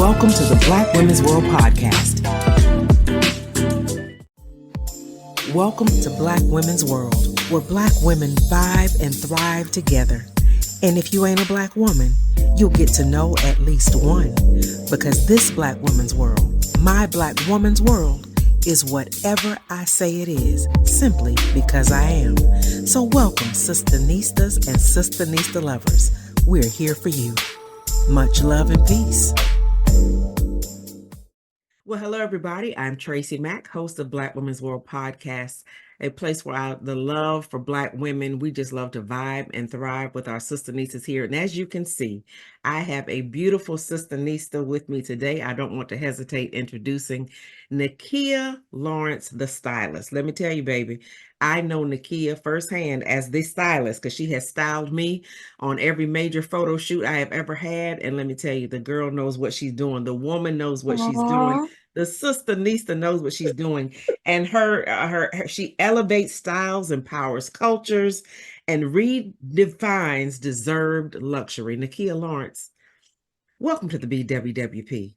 Welcome to the Black Women's World Podcast. Welcome to Black Women's World, where Black women vibe and thrive together. And if you ain't a Black woman, you'll get to know at least one. Because this Black Women's World, my Black woman's world, is whatever I say it is, simply because I am. So welcome, SistaNistas and SistaNista Lovers. We're here for you. Much love and peace. Well, hello, everybody. I'm TracyMac, host of Black Women's World Podcast, a place where the love for Black women, we just love to vibe and thrive with our SistaNistas here. And as you can see, I have a beautiful SistaNista with me today. I don't want to hesitate introducing Nakia Lawrence, the stylist. Let me tell you, baby, I know Nakia firsthand as the stylist because she has styled me on every major photo shoot I have ever had. And let me tell you, the girl knows what she's doing. The woman knows what she's doing. The SistaNista knows what she's doing, and she elevates styles, empowers cultures, and redefines deserved luxury. Nakia Lawrence, welcome to the BWWP.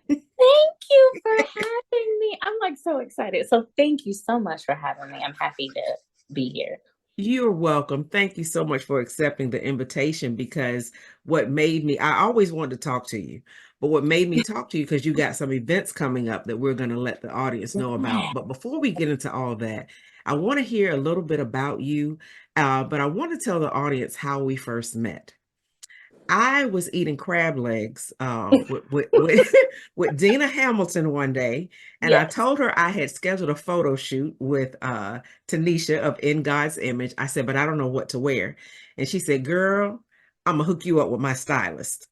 Thank you for having me. I'm like so excited. So thank you so much for having me. I'm happy to be here. You're welcome. Thank you so much for accepting the invitation, because I always wanted to talk to you, but what made me talk to you, because you got some events coming up that we're going to let the audience know about. But before we get into all that, I want to hear a little bit about you, but I want to tell the audience how we first met. I was eating crab legs with Dina Hamilton one day, and yes. I told her I had scheduled a photo shoot with Tanisha of In God's Image. I said, but I don't know what to wear. And she said, girl, I'm going to hook you up with my stylist.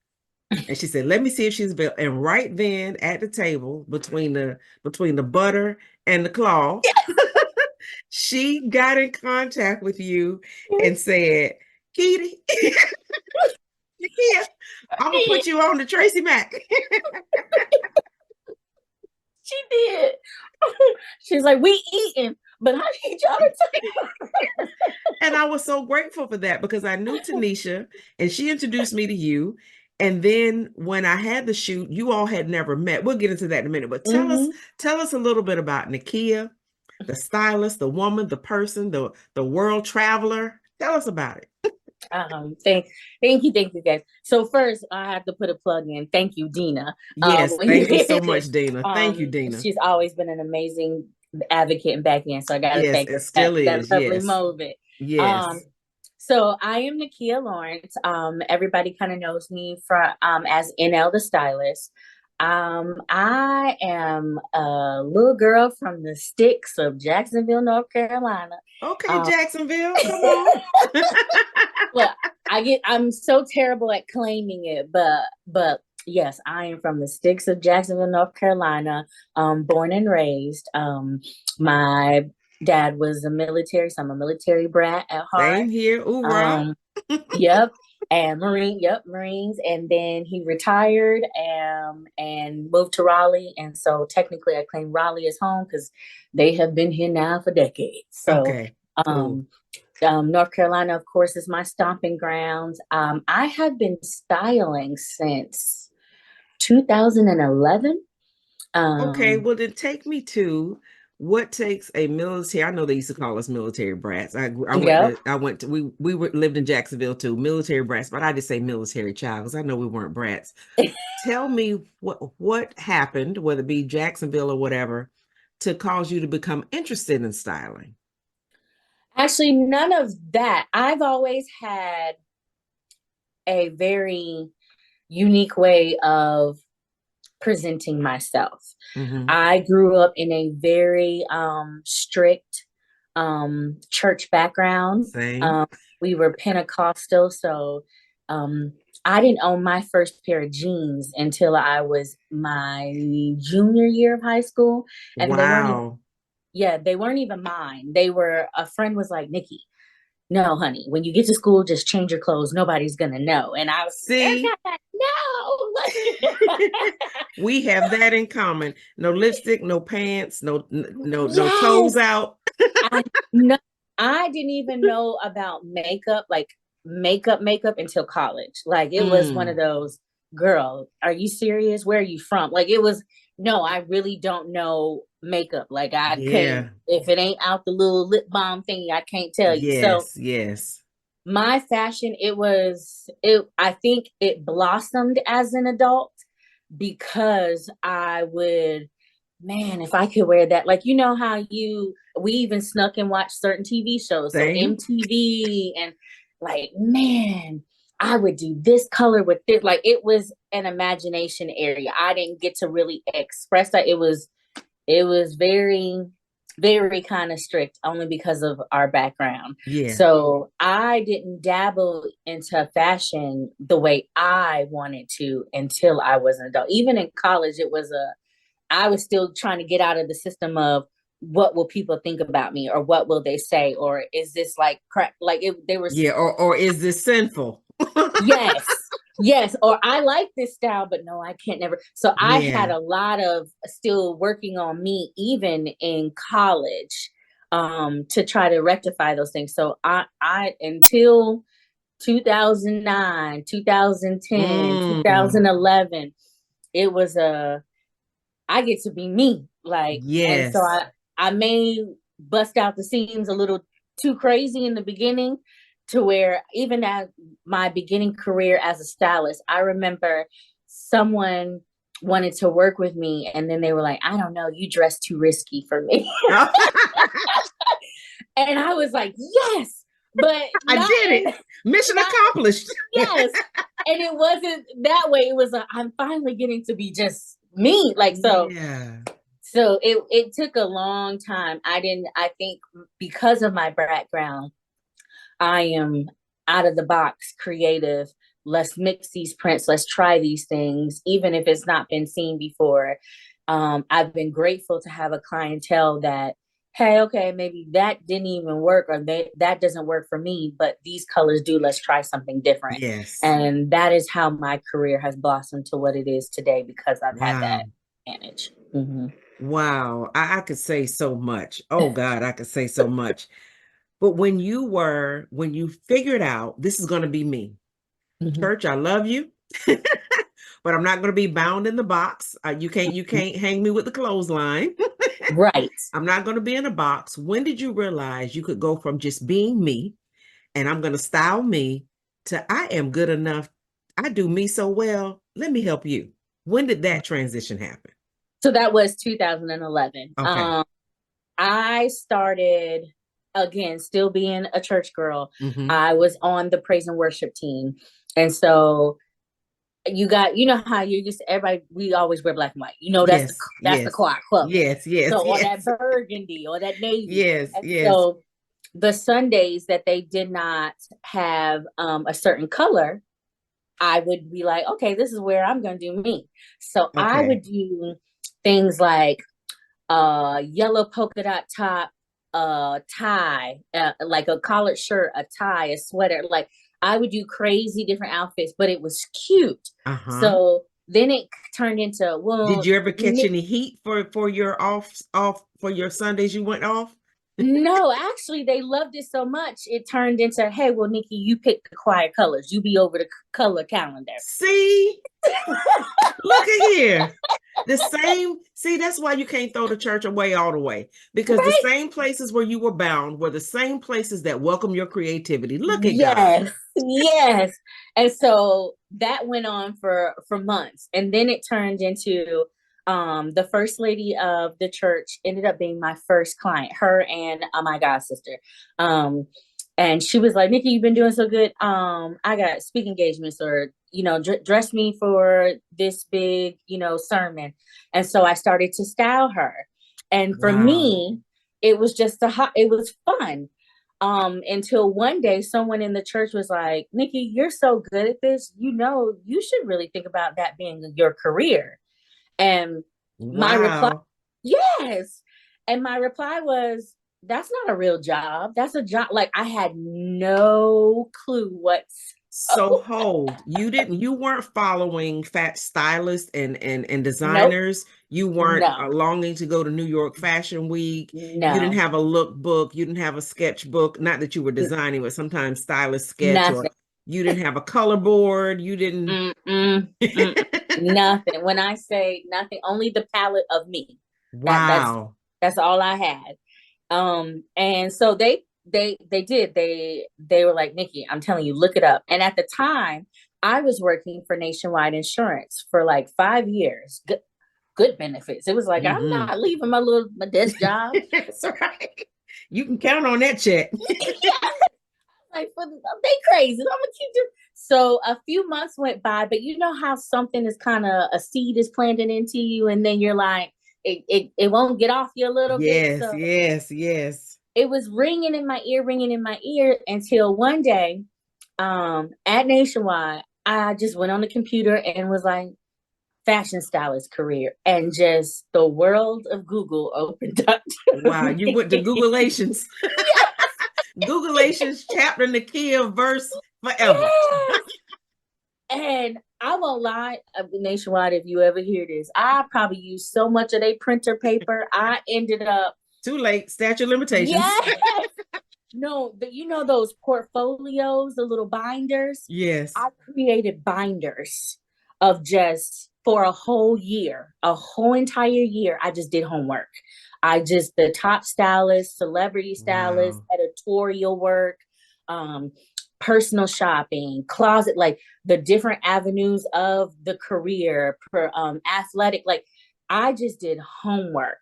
And she said, let me see if she's available. And right then at the table, between the butter and the claw, she got in contact with you and said, Kitty, Nakia, I'm gonna put you on to TracyMac. She did. She's like, we eating, but I need y'all to take. And I was so grateful for that, because I knew Tanisha and she introduced me to you. And then when I had the shoot, you all had never met. We'll get into that in a minute, but tell us a little bit about Nakia, the stylist, the woman, the person, the world traveler. Tell us about it. Thank you guys. So first I have to put a plug in. Thank you, Dina. Yes, thank you so much, Dina. Thank you, Dina. She's always been an amazing advocate and back end. So I gotta thank her. That lovely moment. Yes. So I am Nakia Lawrence. Everybody kind of knows me from as NLtheStylist. I am a little girl from the sticks of Jacksonville, North Carolina. Okay, Jacksonville, come on. Well, I'm so terrible at claiming it, but yes, I am from the sticks of Jacksonville, North Carolina, born and raised. My dad was a military, so I'm a military brat at heart. Same here. Ooh, right. Yep. And Marines. And then he retired and moved to Raleigh. And so technically I claim Raleigh as home because they have been here now for decades. So, okay. Cool. North Carolina, of course, is my stomping grounds. I have been styling since 2011. Okay, well then take me to what takes a military. I know they used to call us military brats. We lived in Jacksonville too, military brats, but I just say military child because I know we weren't brats. Tell me what happened, whether it be Jacksonville or whatever, to cause you to become interested in styling. Actually, none of that. I've always had a very unique way of presenting myself. Mm-hmm. I grew up in a very strict church background. We were Pentecostal, so I didn't own my first pair of jeans until I was my junior year of high school. And wow. They weren't even mine. A friend was like, Nikki, no, honey, when you get to school, just change your clothes. Nobody's going to know. And I was no. We have that in common. No lipstick, no pants, no toes out. I didn't even know about makeup, like makeup until college. Like it was one of those, girl, are you serious? Where are you from? Like it was, no, I really don't know makeup. Like I couldn't, Yeah. if it ain't out the little lip balm thingy, I can't tell you. So Yes. Yes. my fashion, I think it blossomed as an adult because I would, man, if I could wear that, like, you know how we even snuck and watched certain TV shows, so Same. MTV, and like, man, I would do this color with this. Like, it was an imagination area. I didn't get to really express that. It was very, very kind of strict only because of our background. Yeah. So I didn't dabble into fashion the way I wanted to until I was an adult. Even in college, I was still trying to get out of the system of what will people think about me, or what will they say, or is this like crap? Like they were. Yeah. Or is this sinful? Yes. Yes. Or I like this style, but no, I can't never. So I had Yeah. a lot of still working on me, even in college, to try to rectify those things. So I until 2009, 2010, Mm. 2011, it was I get to be me. Like, and so Yes. I may bust out the seams a little too crazy in the beginning, to where even at my beginning career as a stylist, I remember someone wanted to work with me, and then they were like, I don't know, you dress too risky for me. And I was like, yes, but I not did in it. Mission not accomplished. yes. And it wasn't that way. It was I'm finally getting to be just me. Like, Yeah. so it took a long time. I think because of my background, I am out of the box creative. Let's mix these prints. Let's try these things, even if it's not been seen before. I've been grateful to have a clientele that, hey, okay, maybe that didn't even work, or that doesn't work for me, but these colors do. Let's try something different. Yes. And that is how my career has blossomed to what it is today, because I've had that Wow. advantage. Mm-hmm. Wow. I could say so much. Oh God, I could say so much. But when you figured out this is going to be me, Mm-hmm. church, I love you, but I'm not going to be bound in the box. You can't hang me with the clothesline. Right. I'm not going to be in a box. When did you realize you could go from just being me and I'm going to style me to I am good enough? I do me so well. Let me help you. When did that transition happen? So that was 2011. Okay. I started, again, still being a church girl. Mm-hmm. I was on the praise and worship team. And so you know how you just, everybody, we always wear black and white. You know, Yes, that's the yes, choir color. yes, yes, So, or that yes, burgundy or that navy. yes, And yes. so the Sundays that they did not have a certain color, I would be like, okay, this is where I'm going to do me. So I Okay. would do things like yellow polka dot top, tie, like a collared shirt, a tie, a sweater. Like I would do crazy different outfits, but it was cute. Uh-huh. So then it turned into, Did well, you ever catch any heat for your off for your Sundays you went off? no, actually, they loved it so much it turned into, hey, well, Nikki, you pick the quiet colors. You be over the color calendar. See, look at here. The same, see, that's why you can't throw the church away all the way, because the Right? same places where you were bound were the same places that welcome your creativity. Look at God. Yes, yes. And so that went on for months. And then it turned into the first lady of the church ended up being my first client, her and my god sister. And she was like, Nikki, you've been doing so good. I got speaking engagements, or dress me for this big, sermon. And so I started to style her. And for Wow. me, it was just it was fun, until one day someone in the church was like, Nikki, you're so good at this, you should really think about that being your career. And my reply, Wow. yes. And my reply was, that's not a real job. That's a job. Like, I had no clue what. So hold, you weren't following fat stylists and Nope. designers. You weren't No. longing to go to New York Fashion Week. You didn't No. have a lookbook. You didn't have a sketchbook. Not that you were designing, but sometimes stylists sketch or Nothing. You didn't have a color board. You didn't. Nothing. When I say nothing, only the palette of me. Wow. That's all I had. And so they did. They were like, Nikki, I'm telling you, look it up. And at the time, I was working for Nationwide Insurance for like 5 years. Good benefits. It was like, I'm not leaving my desk job. That's right. You can count on that check. Yeah. Like, they crazy. I'm gonna keep doing. So a few months went by, but you know how something is kind of a seed is planted into you, and then you're like, it won't get off you a little bit. So Yes. it was ringing in my ear until one day, at Nationwide, I just went on the computer and was like, fashion stylist career, and just the world of Google opened up. Wow, you went to Googleations. Googleations chapter Nakia verse forever. Yes. And I won't lie, Nationwide, if you ever hear this, I probably used so much of their printer paper. I ended up too late, statute of limitations. Yes. No, you know those portfolios, the little binders? Yes. I created binders of just for a whole year, a whole entire year. I just did homework. The top stylist, celebrity stylist, editorial work, personal shopping, closet, like the different avenues of the career, athletic, like I just did homework,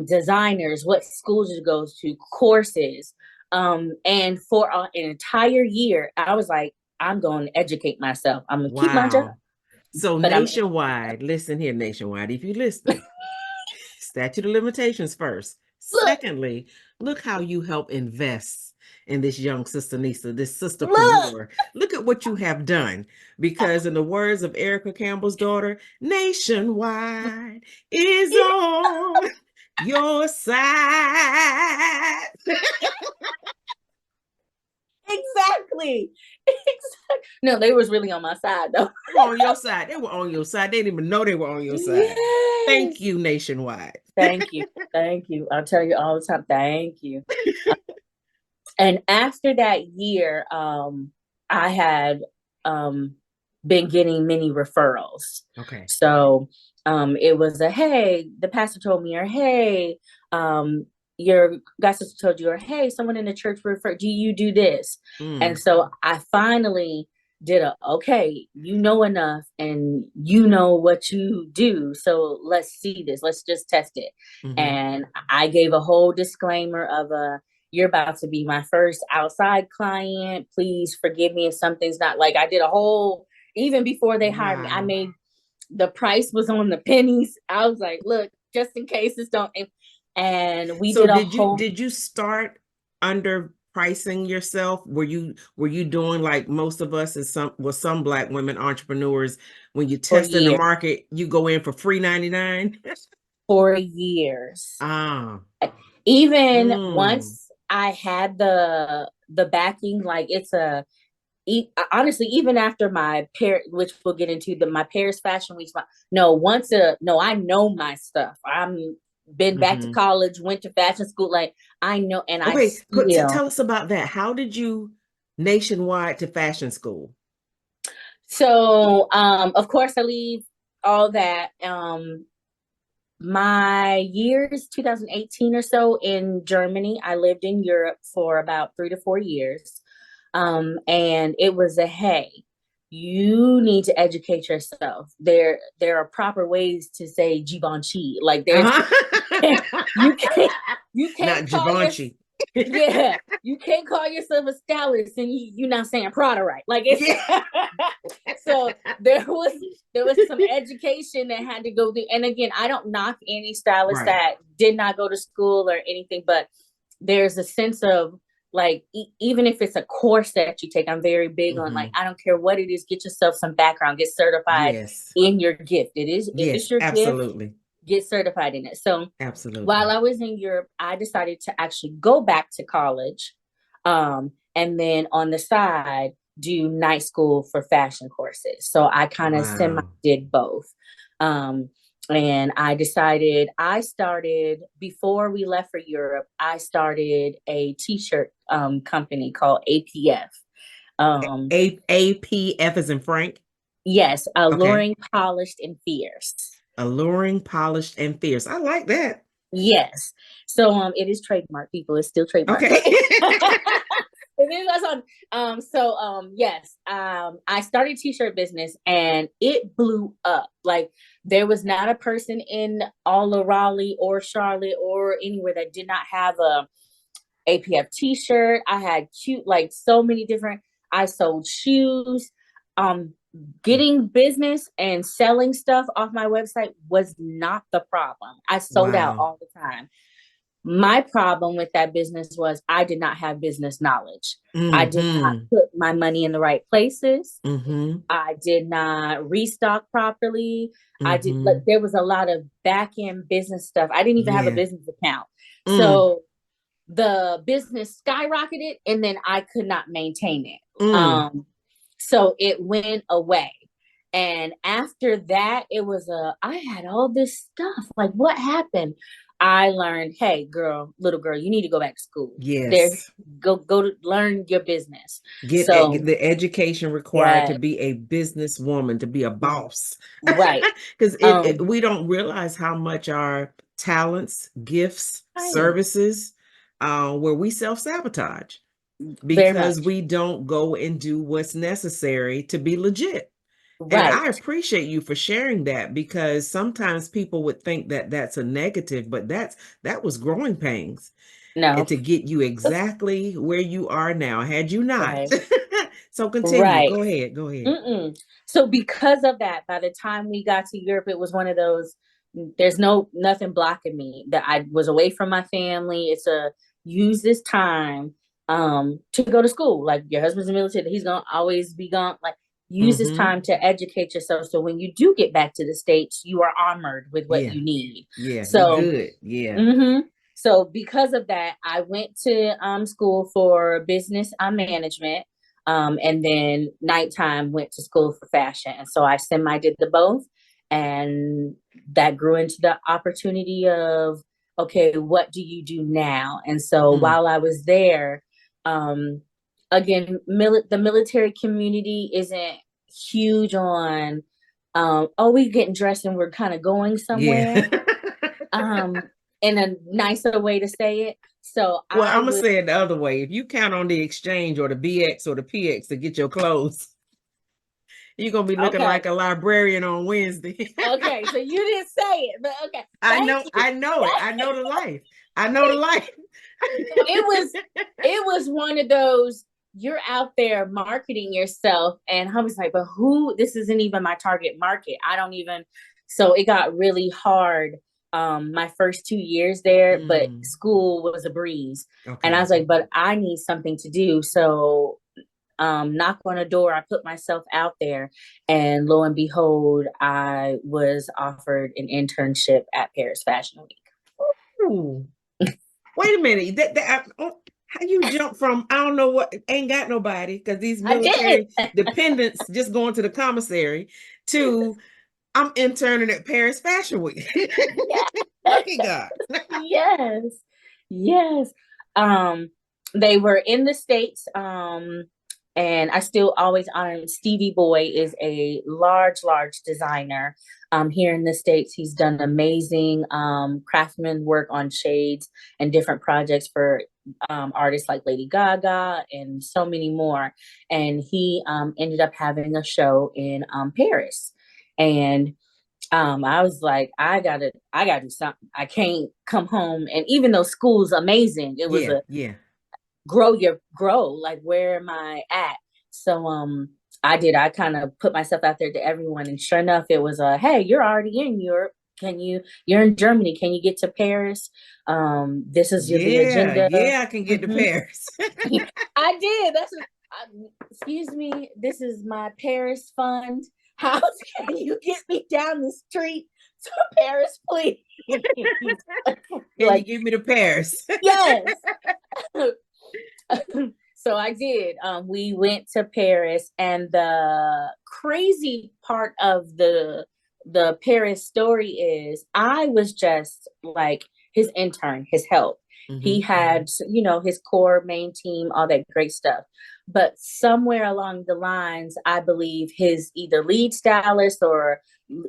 designers, what schools to go to, courses. And for an entire year, I was like, I'm going to educate myself. I'm going to keep my job. So Nationwide, listen here, Nationwide, if you listen, statute of limitations first. Secondly, look how you help invest in this young SistaNista, this sisterpreneur. Look at what you have done. Because in the words of Erica Campbell's daughter, Nationwide is on your side. Exactly. No, they was really on my side though. On your side. They were on your side. They didn't even know they were on your side. Yes. Thank you, Nationwide. Thank you. I'll tell you all the time. Thank you. And after that year, I had been getting many referrals. Okay. So it was hey, the pastor told me, or hey, your God sister told you, or hey, someone in the church referred, do you do this? And so I finally did okay, you know enough and you know what you do. So let's see this. Let's just test it. And I gave a whole disclaimer of you're about to be my first outside client. Please forgive me if something's not like I did a whole, even before they hired me, I made the price was on the pennies. I was like, look, just in case this don't. And we did you start under pricing yourself? Were you doing like most of us as some Black women entrepreneurs, when you test in the market, you go in for free 99? For years. Even once I had the backing, like it's honestly, even after my pair, which we'll get into, my Paris Fashion Week. I know my stuff. I'm been back to college, went to fashion school. Like I know, and tell us about that. How did you Nationwide to fashion school? So, of course, I leave all that. My years 2018 or so in Germany. I lived in Europe for about 3 to 4 years. And it was hey, you need to educate yourself. There are proper ways to say Givenchy. Like there's you can't not Givenchy. Yeah, you can't call yourself a stylist and you're not saying Prada right. Like it's so there was some education that had to go through. And again, I don't knock any stylist that did not go to school or anything, but there's a sense of like, even if it's a course that you take, I'm very big on like, I don't care what it is, get yourself some background, get certified in your gift. If it's your gift, get certified in it. So while I was in Europe, I decided to actually go back to college, and then on the side do night school for fashion courses. So I kind of semi did both. And I started before we left for Europe, I started a t-shirt company called APF. APF as in Frank. Yes, Okay. alluring, polished, and fierce. Alluring, polished, and fierce. I like that. Yes. So it is trademark, people. It's still trademark. Okay. Yes, I started t-shirt business and it blew up. Like there was not a person in all of Raleigh or Charlotte or anywhere that did not have a APF t-shirt. I had cute, like so many different, I sold shoes. Getting business and selling stuff off my website was not the problem. I sold out Wow. all the time. My problem with that business was I did not have business knowledge. I did not Mm-hmm. put my money in the right places. Mm-hmm. I did not restock properly. Like Mm-hmm. there was a lot of back end business stuff. I didn't even have a Yeah. business account. Mm. So the business skyrocketed and then I could not maintain it. Mm. So it went away. And after that, it was I had all this stuff. Like, what happened? I learned, hey, girl, little girl, you need to go back to school. There, Yes. go to learn your business. Get So, the education required to yeah, be a businesswoman, to be a boss. right, Because um, we don't realize how much our talents, gifts, right, services, where we self-sabotage very because much, we don't go and do what's necessary to be legit. And right. I appreciate you for sharing that, because sometimes people would think that that's a negative, but that was growing pains, and No, to get you exactly where you are now, had you not. right, So continue. right. Go ahead. Go ahead. Mm-mm. So because of that, by the time we got to Europe, it was one of those, there's nothing blocking me. That I was away from my family. It's a use this time to go to school. Like your husband's in the military, he's gonna always be gone. Like use this Mm-hmm. time to educate yourself. So when you do get back to the States, you are armored with what Yeah. you need. Yeah. You So good. Yeah. mm-hmm. So because of that, I went to school for business management. And then nighttime went to school for fashion. And so I semi did the both. And that grew into the opportunity of, okay, what do you do now? And so Mm. while I was there, again, the military community isn't huge on, oh, we getting dressed and we're kind of going somewhere. Yeah. Um, in a nicer way to say it. So Well, I I'm gonna would, say it the other way. If you count on the exchange or the BX or the PX to get your clothes, you're gonna be looking okay. like a librarian on Wednesday. Okay, so you didn't say it, but okay. I Thank know, you. I know it. I know the life. I know the life. So it was one of those, you're out there marketing yourself and I was like, but who, this isn't even my target market. I don't even, so it got really hard my first 2 years there, but Mm, school was a breeze. And I okay. was like, but I need something to do. So knock on a door, I put myself out there, and lo and behold, I was offered an internship at Paris Fashion Week. Ooh, wait a minute. How you jump from I don't know what, ain't got nobody because these I did. military dependents just going to the commissary, to I'm interning at Paris Fashion Week. Yes. Look at God. Yes. Yes. Um, they were in the States. And I still always honor him. Stevie Boy is a large designer here in the States. He's done amazing craftsman work on shades and different projects for artists like Lady Gaga and so many more. And he ended up having a show in Paris. And I was like, I gotta do something. I can't come home. And even though school's amazing, it was Yeah, a yeah. grow, like where am I at? So I kind of put myself out there to everyone, and sure enough, it was hey, you're already in Europe. You're in Germany, can you get to Paris? This is the Yeah, agenda. yeah, I can get to Mhm. Paris. I did. Excuse me, this is my Paris fund. How can you get me down the street to Paris, please? Can you Like, give me to Paris? yes. So I did. We went to Paris, and the crazy part of the Paris story is I was just like his intern, his help. He Hmm. had, his core main team, all that great stuff. but somewhere along the lines, I believe his either lead stylist or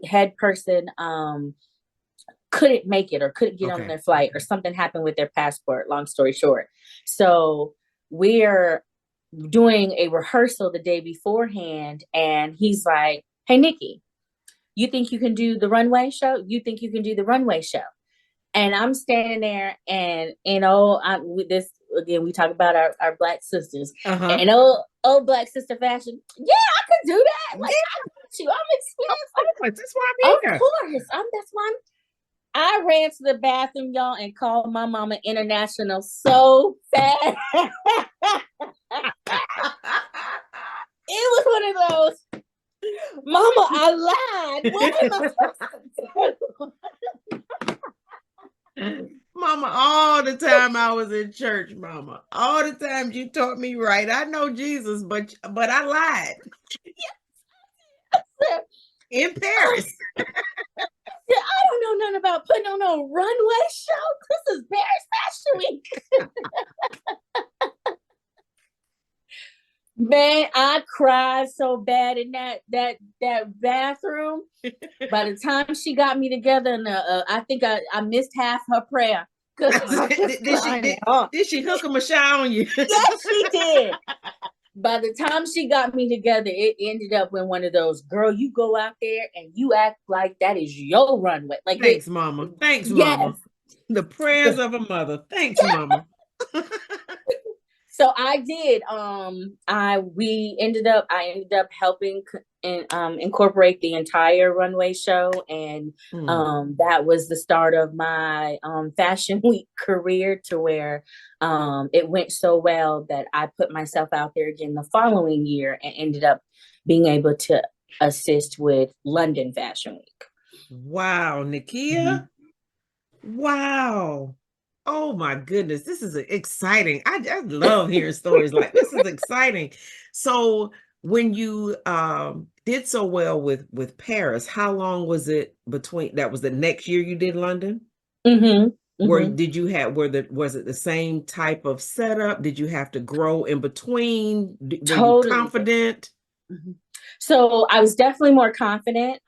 head person couldn't make it or couldn't get on their flight, or something happened with their passport, long story short. So we're doing a rehearsal the day beforehand, and he's like, "Hey, Nikki, you think you can do the runway show? You think you can do the runway show?" And I'm standing there, and with this again, we talk about our Black sisters, and old Black sister fashion. Yeah, I could do that. Like, I got you. I'm experienced. That's why I'm here. Of course, that's why I ran to the bathroom, y'all, and called my mama international so fast. It was one of those, "Mama, I lied. What am I supposed to do?" Mama, all the time I was in church, Mama. All the times you taught me right. I know Jesus, but I lied. In Paris. I don't know nothing about putting on a runway show. This is Paris Fashion Week. Man, I cried so bad in that bathroom. By the time she got me together, and I think I missed half her prayer. Did she hook a mashah on you? Yes, she did. By the time she got me together, it ended up in one of those, "Girl, you go out there and you act like that is your runway." Like, thanks, Mama. Thanks, Mama. The prayers of a mother. Thanks, Mama. So I did. I ended up helping incorporate the entire runway show, and that was the start of my fashion week career, to where it went so well that I put myself out there again the following year and ended up being able to assist with London Fashion Week. Wow, Nakia. Wow. Oh my goodness, this is exciting. I love hearing stories like this. Is exciting. So when you did so well with Paris, how long was it between? That was the next year you did London? Where did you have, was it the same type of setup? Did you have to grow in between? Were you confident? So I was definitely more confident.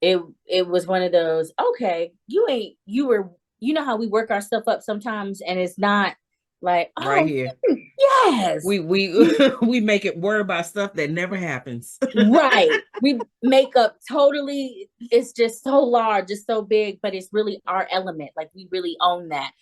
It was one of those, okay, you know how we work our stuff up sometimes, and it's not like, "Oh, right here." Yes. We we make it worry about stuff that never happens. Right. We make up totally, it's just so large, it's so big, but it's really our element. Like, we really own that.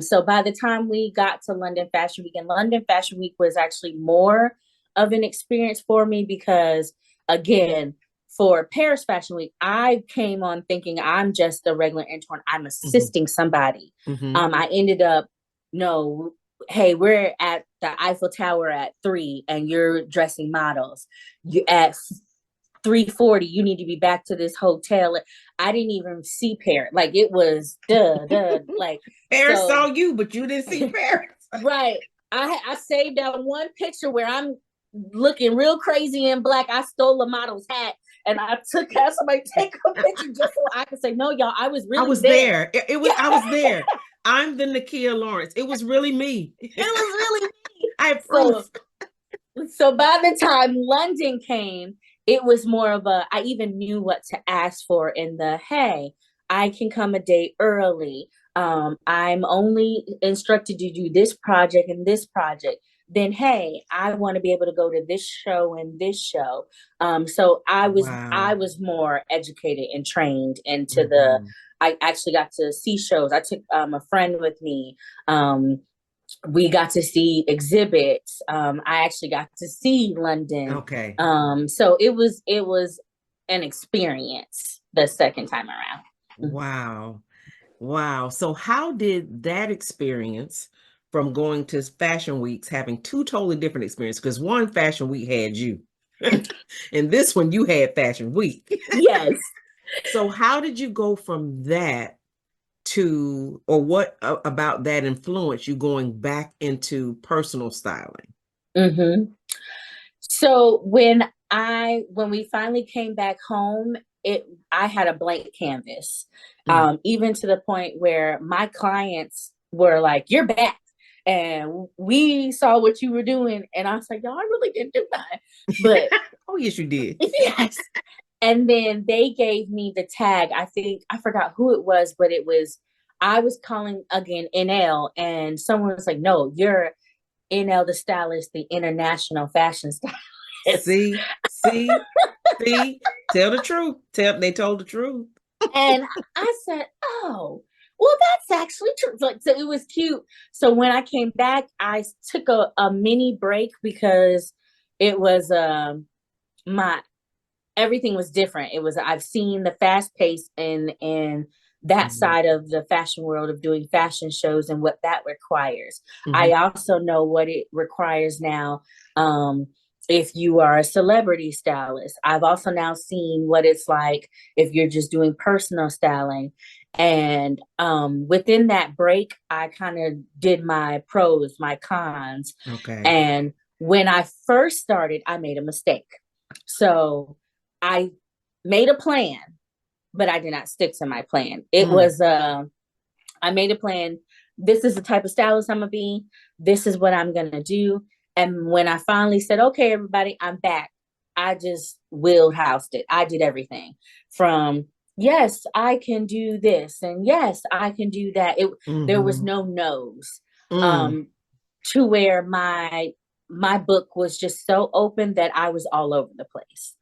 So by the time we got to London Fashion Week, and London Fashion Week was actually more of an experience for me, because again, for Paris Fashion Week, I came on thinking I'm just a regular intern. I'm assisting somebody. I ended up, no, hey, we're at the Eiffel Tower at 3 and you're dressing models. You at 3:40, you need to be back to this hotel. I didn't even see Paris. Like, it was like Paris saw you, but you didn't see Paris. Right. I saved out one picture where I'm looking real crazy in black. I stole a model's hat, and I had somebody take a picture just so I could say, "No, y'all, I was there. It was, I was there. I'm the Nakia Lawrence. It was really me. It was really me. I have proof. So by the time London came, it was more of a, I even knew what to ask for in the, hey, I can come a day early. I'm only instructed to do this project and this project. Then, hey, I want to be able to go to this show and this show. So I was more educated and trained into the, I actually got to see shows. I took a friend with me. We got to see exhibits. I actually got to see London. Okay. So it was an experience the second time around. Wow. Wow. So how did that experience, from going to fashion weeks, having two totally different experiences, because one fashion week had you and this one you had fashion week. Yes. So how did you go from that to, or what about that influenced you going back into personal styling? So when we finally came back home, I had a blank canvas. Even to the point where my clients were like, "You're back." and we saw what you were doing. And I was like, y'all, I really didn't do that. But oh, yes, you did. yes. And then they gave me the tag. I think I forgot who it was, but I was calling again NL, and someone was like, no, you're NLtheStylist, the international fashion stylist. See, tell the truth. They told the truth. And I said, oh, well, that's actually true. Like, so it was cute. So when I came back, I took a mini break because it was my everything was different. It was I've seen the fast pace and that Mm-hmm. side of the fashion world of doing fashion shows and what that requires. Mm-hmm. I also know what it requires now. If you are a celebrity stylist, I've also now seen what it's like if you're just doing personal styling. And within that break, I kind of did my pros, my cons. Okay. And when I first started, I made a mistake. So I made a plan, but I did not stick to my plan. It was I made a plan. This is the type of stylist I'm gonna be. This is what I'm gonna do. And when I finally said, okay, everybody, I'm back, I just wheelhoused it. I did everything from yes, I can do this, and yes, I can do that. There was no no's. To where my book was just so open that I was all over the place.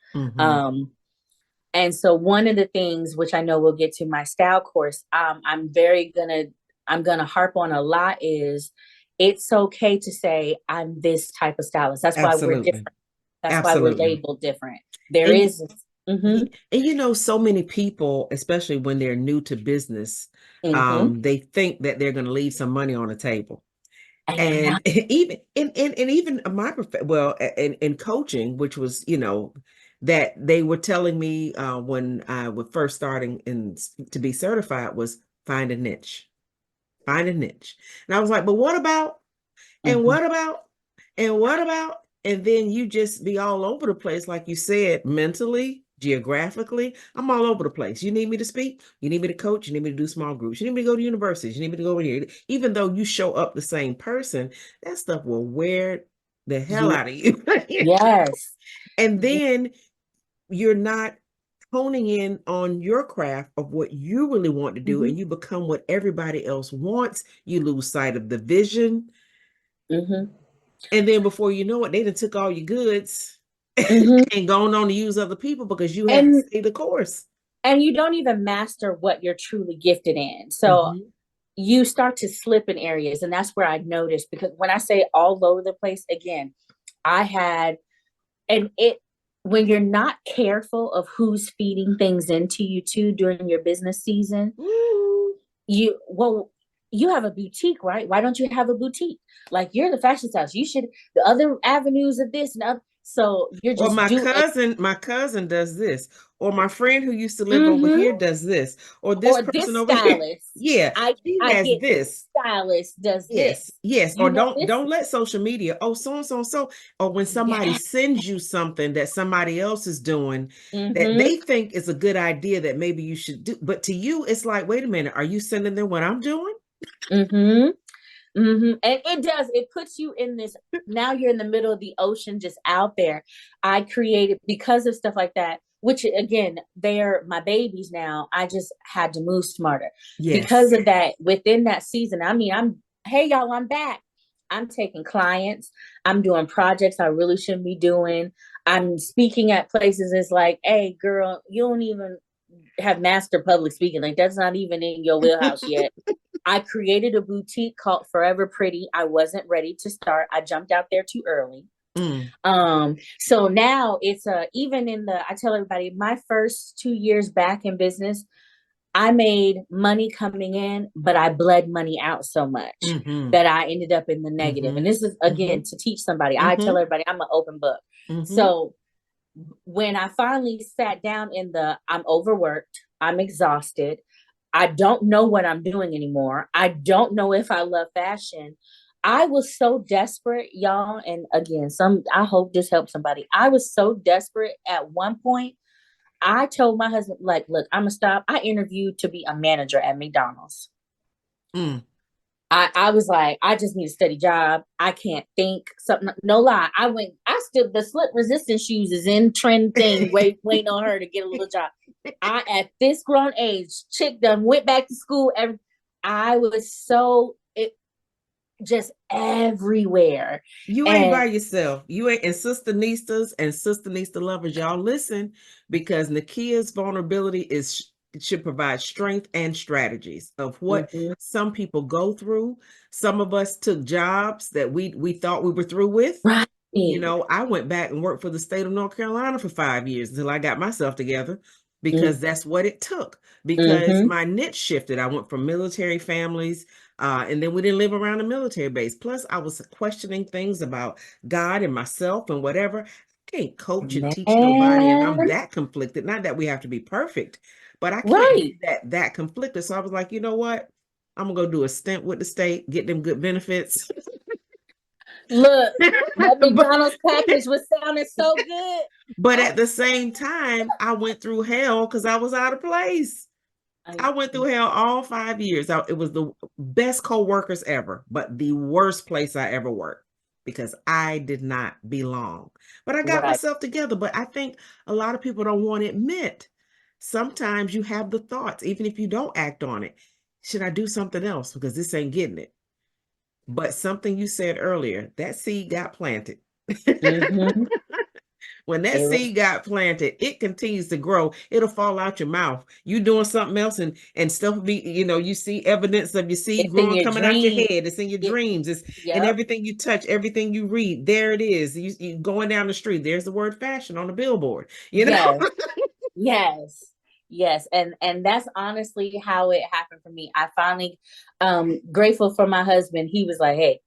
And so one of the things, which I know we'll get to my style course, I'm gonna harp on a lot is it's okay to say I'm this type of stylist. That's why we're different. That's why we're labeled different. There and, is. And so many people, especially when they're new to business, they think that they're going to leave some money on the table. And even even my in coaching, which was that they were telling me when I was first starting to be certified was find a niche, and I was like, but what about and what about and what about, and then you just be all over the place, like you said, mentally, geographically. I'm all over the place. You need me to speak, you need me to coach, you need me to do small groups, you need me to go to universities, you need me to go over here. Even though you show up the same person, that stuff will wear the hell out of you. Yes. And then you're not honing in on your craft of what you really want to do, and you become what everybody else wants. You lose sight of the vision. And then before you know it, they done took all your goods and gone on to use other people because you have to stay the course. And you don't even master what you're truly gifted in. So you start to slip in areas. And that's where I noticed, because when I say all over the place, again, when you're not careful of who's feeding things into you too during your business season, you have a boutique, right? Why don't you have a boutique? Like, you're the fashion stylist. You should, the other avenues of this and other. So you're just my cousin does this, or my friend who used to live over here does this, or this person over stylist. Here. Yeah, I has get this stylist does this. Yes. Or don't let social media, so and so, or when somebody sends you something that somebody else is doing that they think is a good idea that maybe you should do, but to you it's like, wait a minute, are you sending them what I'm doing? And it puts you in this, now you're in the middle of the ocean, just out there. I created, because of stuff like that, which again, they're my babies now. I just had to move smarter because of that. Within that season, I mean, hey y'all, I'm back. I'm taking clients. I'm doing projects I really shouldn't be doing. I'm speaking at places. It's like, hey girl, you don't even have master public speaking. Like, that's not even in your wheelhouse yet. I created a boutique called Forever Pretty. I wasn't ready to start. I jumped out there too early. So now it's even I tell everybody, my first 2 years back in business, I made money coming in, but I bled money out so much that I ended up in the negative. And this is, again, to teach somebody. I tell everybody I'm an open book. So when I finally sat down I'm overworked, I'm exhausted, I don't know what I'm doing anymore, I don't know if I love fashion. I was so desperate, y'all. And again, I hope this helps somebody. I was so desperate at one point. I told my husband, like, look, I'm gonna stop. I interviewed to be a manager at McDonald's. I was like, I just need a steady job. I can't think something. No lie. I still, the slip resistant shoes is in trend thing, waiting on her to get a little job. At this grown age, chick done went back to school. I was so, it just everywhere. You ain't And by yourself. You ain't, and SistaNistas and SistaNista Lovers, y'all listen, because Nakia's vulnerability is should provide strength and strategies of what some people go through. Some of us took jobs that we thought we were through with. right. You know, I went back and worked for the state of North Carolina for 5 years until I got myself together, because that's what it took. Because my niche shifted. I went from military families, and then we didn't live around a military base. Plus, I was questioning things about God and myself and whatever. I can't coach and teach nobody, and I'm that conflicted. Not that we have to be perfect, but I can't be that conflicted. So I was like, you know what? I'm gonna go do a stint with the state, get them good benefits. Look, that McDonald's package was sounding so good. But at the same time, I went through hell because I was out of place. I went through hell all 5 years. It was the best co-workers ever, but the worst place I ever worked because I did not belong. But I got myself together. But I think a lot of people don't want to admit. Sometimes you have the thoughts, even if you don't act on it. Should I do something else? Because this ain't getting it. But something you said earlier, that seed got planted. When that seed got planted, it continues to grow. It'll fall out your mouth. You doing something else, and stuff be, you see evidence of your seed growing, coming out your head. It's in your dreams. It's in everything you touch, everything you read. There it is. You going down the street. There's the word fashion on the billboard. You know? Yes. And that's honestly how it happened for me. I finally grateful for my husband. He was like, hey,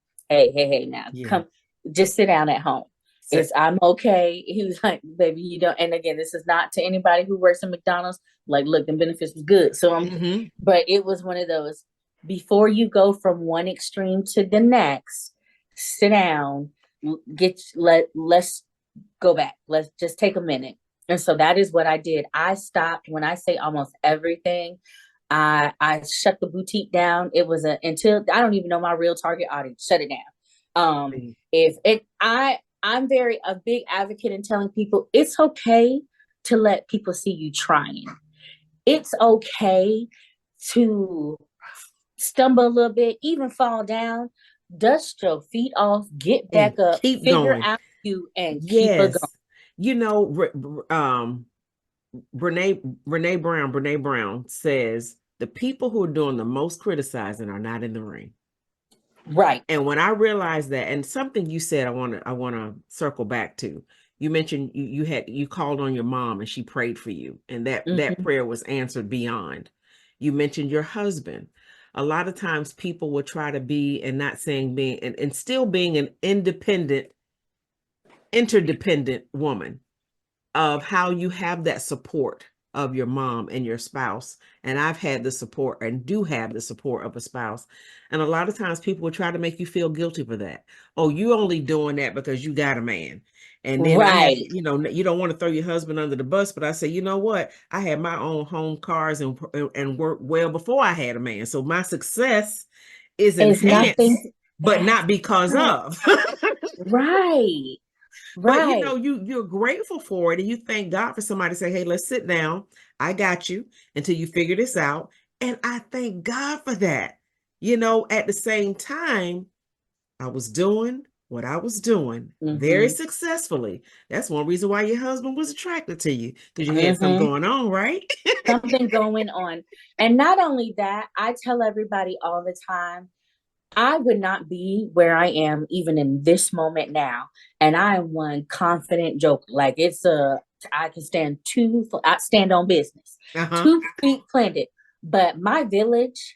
now come, just sit down at home. I'm okay. He was like, baby, you don't. And again, this is not to anybody who works in McDonald's. Like, look, the benefits was good. So but it was one of those, before you go from one extreme to the next, sit down, let's go back. Let's just take a minute. And so that is what I did. I stopped. When I say almost everything, I shut the boutique down. It was until I don't even know my real target audience. Shut it down. I'm a big advocate in telling people it's okay to let people see you trying. It's okay to stumble a little bit, even fall down, dust your feet off, get back up, keep figure going. out you, and keep it going. You know, Brene Brown says the people who are doing the most criticizing are not in the ring. Right. And when I realized that, and something you said, I want to circle back to. You mentioned you called on your mom and she prayed for you, and that prayer was answered beyond. You mentioned your husband. A lot of times people will try to be, and not saying being, and still being an interdependent woman, of how you have that support of your mom and your spouse. And I've had the support and do have the support of a spouse. And a lot of times people will try to make you feel guilty for that. Oh, you only doing that because you got a man. And then I have, you don't want to throw your husband under the bus, but I say, you know what? I had my own home, cars, and worked well before I had a man. So my success is enhanced, but not because of. Right. But you're grateful for it, and you thank God for somebody to say, hey, let's sit down. I got you until you figure this out. And I thank God for that. At the same time, I was doing what I was doing very successfully. That's one reason why your husband was attracted to you, because you had something going on, right? Something going on. And not only that, I tell everybody all the time, I would not be where I am even in this moment now. And I am one confident joker. Like I can stand on business, 2 feet planted. But my village,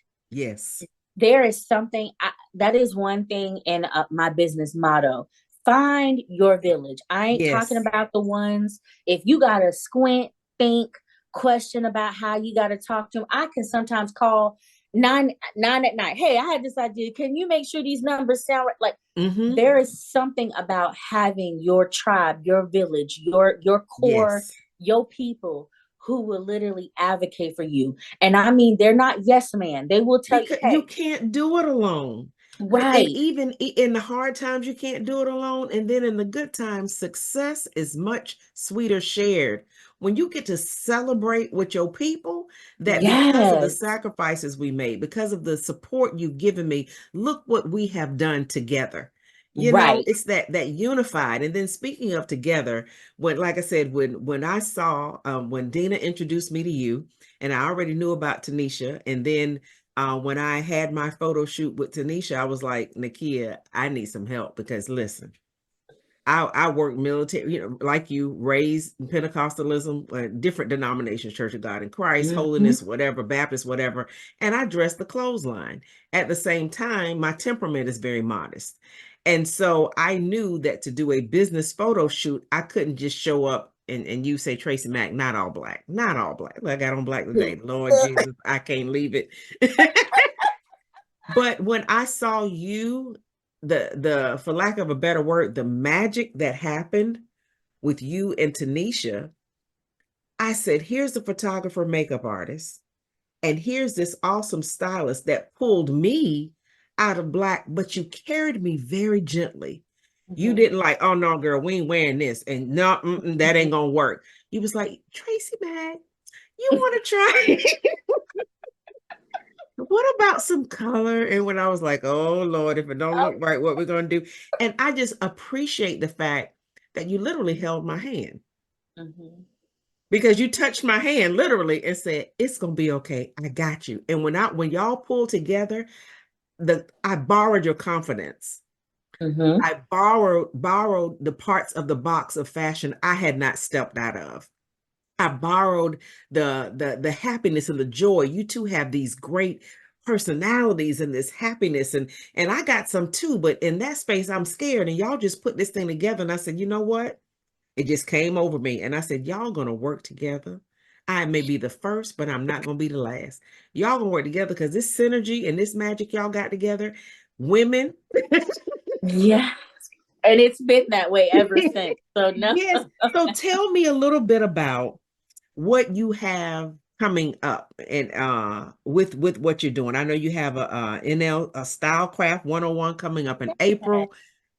there is something, that is one thing in my business motto. Find your village. I ain't talking about the ones, if you got to squint, think, question about how you got to talk to them. I can sometimes call 9 at night. Hey, I had this idea. Can you make sure these numbers sound right? Like there is something about having your tribe, your village, your core, your people who will literally advocate for you. And I mean, they're not yes man. They will tell you, Because you hey, can't do it alone. And right, even in the hard times, you can't do it alone. And then in the good times, success is much sweeter shared. When you get to celebrate with your people, that because of the yes, sacrifices we made, because of the support you've given me, look what we have done together. You know, right. it's that unified. And then speaking of together, when, like I said, when I saw when Dina introduced me to you, and I already knew about Tanisha, and then when I had my photo shoot with Tanisha, I was like, Nakia, I need some help because listen, I work military, you know, like you, raised in Pentecostalism, different denominations, Church of God in Christ, Mm-hmm. Holiness, whatever, Baptist, whatever. And I dress the clothesline. At the same time, my temperament is very modest. And so I knew that to do a business photo shoot, I couldn't just show up and you say TracyMac, not all black, not all black. Well, I got on black today. Lord Jesus, I can't leave it. But when I saw you, the for lack of a better word, the magic that happened with you and Tanisha, I said, here's the photographer makeup artist, and here's this awesome stylist that pulled me out of black, but you carried me very gently. You Mm-hmm. didn't like, oh no, girl, we ain't wearing this, and no, that ain't gonna work. You was like, TracyMac, you want to try? What about some color? And when I was like, oh Lord, if it don't look right, what we're gonna do? And I just appreciate the fact that you literally held my hand Mm-hmm. because you touched my hand literally and said, it's gonna be okay. I got you. And when y'all pulled together, I borrowed your confidence. Mm-hmm. I borrowed the parts of the box of fashion I had not stepped out of. I borrowed the happiness and the joy. You two have these great personalities and this happiness, and I got some too, but in that space I'm scared, and y'all just put this thing together. And I said, you know what? It just came over me, and I said, y'all gonna work together. I may be the first, but I'm not gonna be the last. Y'all gonna work together because this synergy and this magic y'all got together, women. Yeah. And it's been that way ever since. So no. Yes. So tell me a little bit about what you have coming up and with what you're doing. I know you have a NL a Stylecraft 101 coming up in April.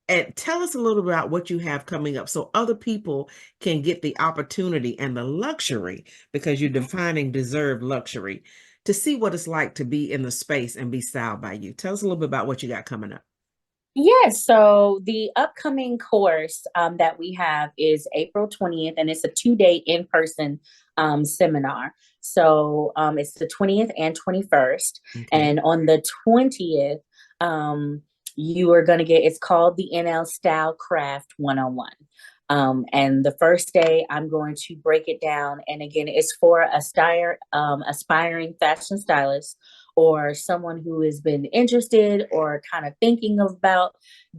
And tell us a little about what you have coming up so other people can get the opportunity and the luxury, because you're defining deserved luxury, to see what it's like to be in the space and be styled by you. Tell us a little bit about what you got coming up. Yes, so the upcoming course that we have is April 20th, and it's a 2-day in-person seminar. So it's the 20th and 21st. Okay. And on the 20th, you are going to get, it's called the NL Stylecraft 101. And the first day, I'm going to break it down. And again, it's for aspiring fashion stylist or someone who has been interested or kind of thinking about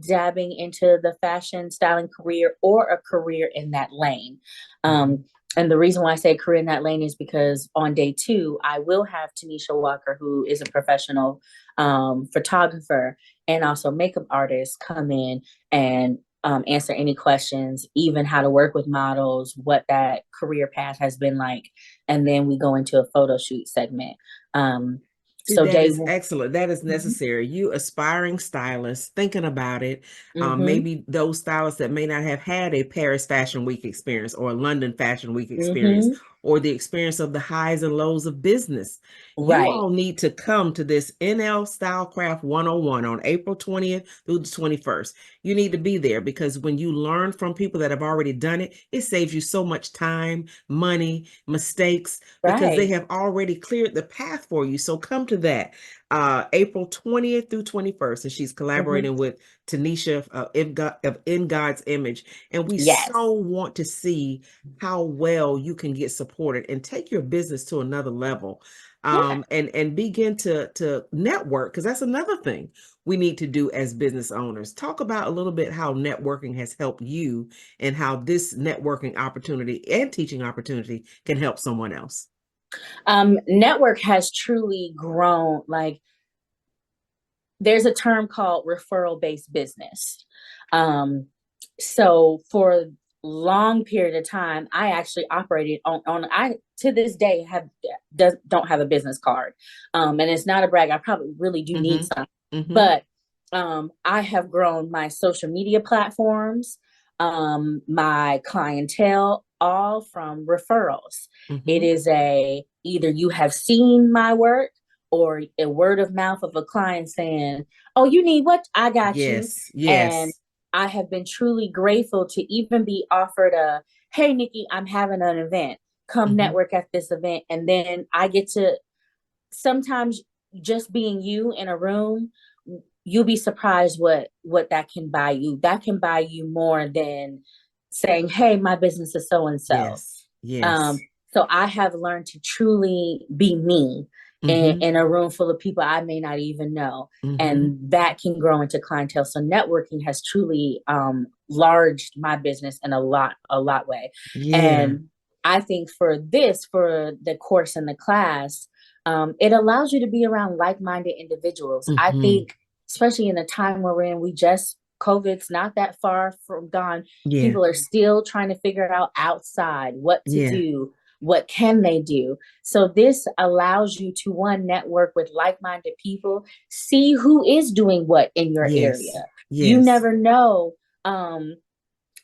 dabbing into the fashion styling career or a career in that lane. Mhm. And the reason why I say career in that lane is because on day 2, I will have Tanisha Walker, who is a professional photographer and also makeup artist, come in and answer any questions, even how to work with models, what that career path has been like. And then we go into a photo shoot segment. Um, See, so that day is one. excellent. That is Mm-hmm. necessary. You aspiring stylists thinking about it. Mm-hmm. Maybe those stylists that may not have had a Paris Fashion Week experience or a London Fashion Week experience Mm-hmm. or the experience of the highs and lows of business. You Right. all need to come to this NL Stylecraft 101 on April 20th through the 21st. You need to be there because when you learn from people that have already done it, it saves you so much time, money, mistakes, because they Right. have already cleared the path for you. So come to that April 20th through 21st. And she's Mm-hmm. collaborating with Tanisha of In God's Image. And we Yes. so want to see how well you can get supported and take your business to another level. Yeah. And begin to network, because that's another thing we need to do as business owners. Talk about a little bit how networking has helped you and how this networking opportunity and teaching opportunity can help someone else. Network has truly grown. Like, there's a term called referral based business. Um, so for long period of time, I actually operated on I to this day don't have a business card. And it's not a brag. I probably really do need some. But I have grown my social media platforms, my clientele, all from referrals. It is either you have seen my work or a word of mouth of a client saying, "Oh, you need what? I got you." And I have been truly grateful to even be offered a, "Hey, Nikki, I'm having an event. Come network at this event." And then I get to, sometimes just being you in a room, you'll be surprised what that can buy you. That can buy you more than saying, "Hey, my business is so and so." So I have learned to truly be me in a room full of people I may not even know. And that can grow into clientele. So networking has truly enlarged my business in a lot way. And I think for the course and the class, it allows you to be around like-minded individuals. I think, especially in the time we're in, COVID's not that far from gone. People are still trying to figure out outside what to do. What can they do? So this allows you to, one, network with like-minded people, see who is doing what in your area. You never know.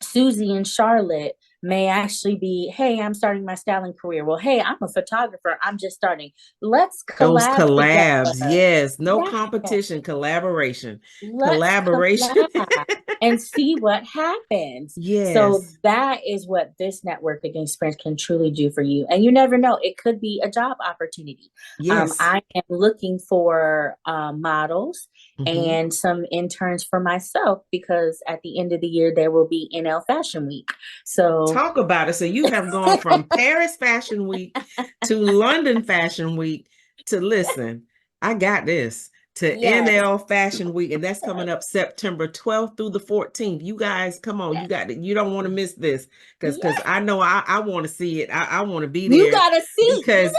Susie and Charlotte may actually be, "Hey, I'm starting my styling career." Well, "Hey, I'm a photographer. I'm just starting. Let's collab." Those collabs, together. no competition, collaboration. Let's collab and see what happens. So that is what this networking experience can truly do for you. And you never know, it could be a job opportunity. I am looking for models and some interns for myself, because at the end of the year, there will be NL Fashion Week. So talk about it. So you have gone from Paris Fashion Week to London Fashion Week to, listen, I got this, to NL Fashion Week, and that's coming up September 12th through the 14th. You guys, come on, you don't want to miss this, because I know I want to see it. I want to be there. You gotta see, because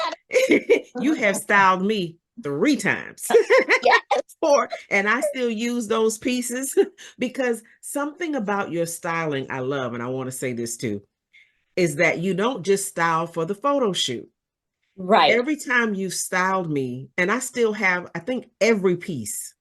you have styled me 3 times. And I still use those pieces, because something about your styling I love, and I want to say this too, is that you don't just style for the photo shoot. Every time you've styled me, and I still have, I think, every piece,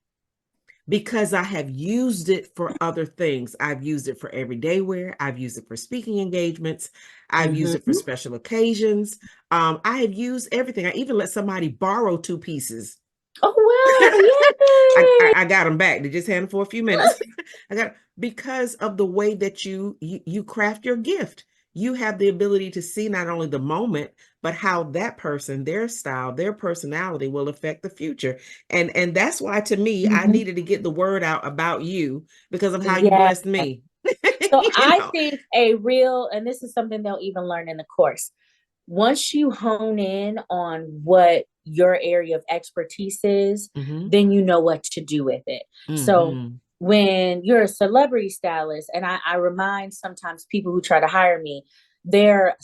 because I have used it for other things. I've used it for everyday wear. I've used it for speaking engagements. I've used it for special occasions. I have used everything. I even let somebody borrow 2 pieces. Oh, wow. I got them back. They just had them for a few minutes. Because of the way that you craft your gift. You have the ability to see not only the moment, but how that person, their style, their personality will affect the future. And that's why, to me, I needed to get the word out about you, because of how you blessed me. So I think and this is something they'll even learn in the course, once you hone in on what your area of expertise is, then you know what to do with it. So when you're a celebrity stylist, and I remind sometimes people who try to hire me, they're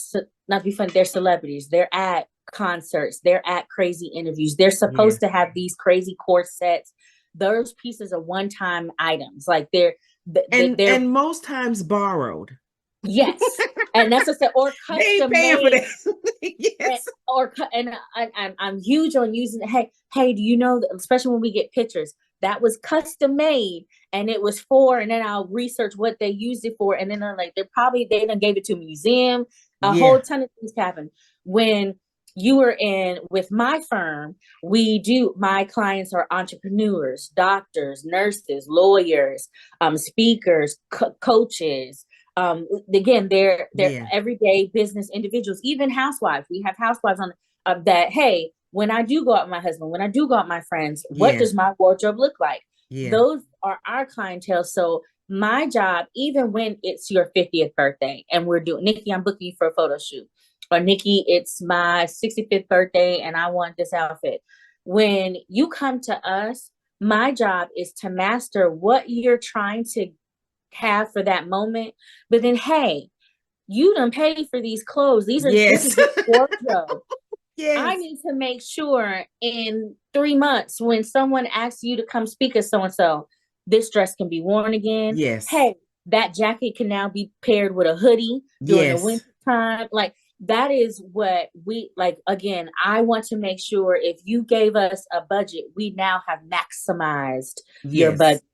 not to be funny, they're celebrities. They're at concerts, they're at crazy interviews. They're supposed to have these crazy corsets. Those pieces are one-time items. Like they're most times borrowed. Yes. And that's what I said, or custom made. And I'm huge on using, hey, do you know that, especially when we get pictures, that was custom made, and it was for, and then I'll research what they used it for, and then they're like, they done gave it to a museum. A whole ton of things happen. When you were in with my firm, my clients are entrepreneurs, doctors, nurses, lawyers, speakers, coaches. Again, they're everyday business individuals, even housewives. We have housewives on that. Hey, when I do go out with my husband, when I do go out with my friends, what does my wardrobe look like? Those are our clientele. So my job, even when it's your 50th birthday and we're doing, Nikki, I'm booking you for a photo shoot, or Nikki, it's my 65th birthday and I want this outfit. When you come to us, my job is to master what you're trying to have for that moment. But then, hey, you done paid for these clothes. This is your wardrobe. I need to make sure in 3 months, when someone asks you to come speak at so-and-so, this dress can be worn again. Hey, that jacket can now be paired with a hoodie during the Yes. winter time. Like, that is what we like. Again, I want to make sure if you gave us a budget, we now have maximized your Yes. budget.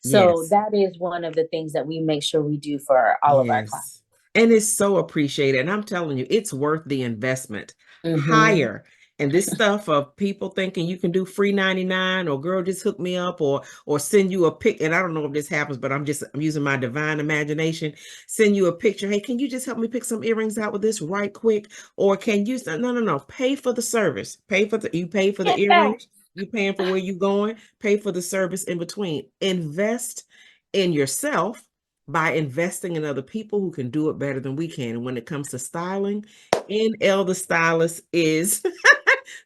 So Yes. that is one of the things that we make sure we do for all of our clients. Yes. And it's so appreciated. And I'm telling you, it's worth the investment. Mm-hmm. Hire. And this stuff of people thinking you can do free 99 or girl, just hook me up or send you a pic. And I don't know if this happens, but I'm using my divine imagination. Send you a picture. Hey, can you just help me pick some earrings out with this right quick? Or can you no. Pay for the service. You pay for the Get earrings. back. You paying for where you going, pay for the service in between. Invest in yourself by investing in other people who can do it better than we can. And when it comes to styling, NLtheStylist is